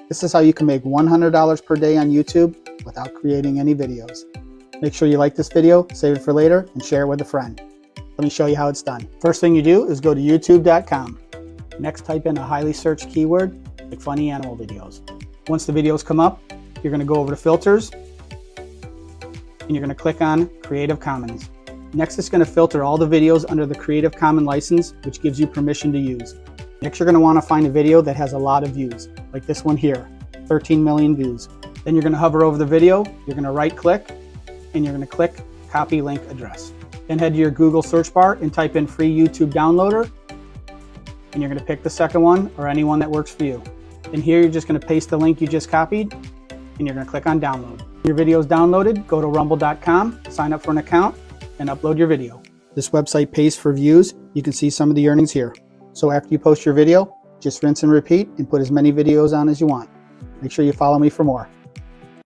This is how you can make $100 per day on YouTube without creating any videos. Make sure you like this video, save it for later, and share it with a friend. Let me show you how it's done. First thing you do is go to youtube.com. Next, type in a highly searched keyword like funny animal videos. Once the videos come up, you're going to go over to filters and you're going to click on Creative Commons. Next, it's going to filter all the videos under the Creative Commons license, which gives you permission to use. Next, you're going to want to find a video that has a lot of views, like this one here, 13 million views. Then you're going to hover over the video, you're going to right click, and you're going to click Copy Link Address. Then head to your Google search bar and type in Free YouTube Downloader, and you're going to pick the second one or any one that works for you. And here you're just going to paste the link you just copied, and you're going to click on Download. When your video is downloaded, go to rumble.com, sign up for an account, and upload your video. This website pays for views. You can see some of the earnings here. So after you post your video, just rinse and repeat and put as many videos on as you want. Make sure you follow me for more.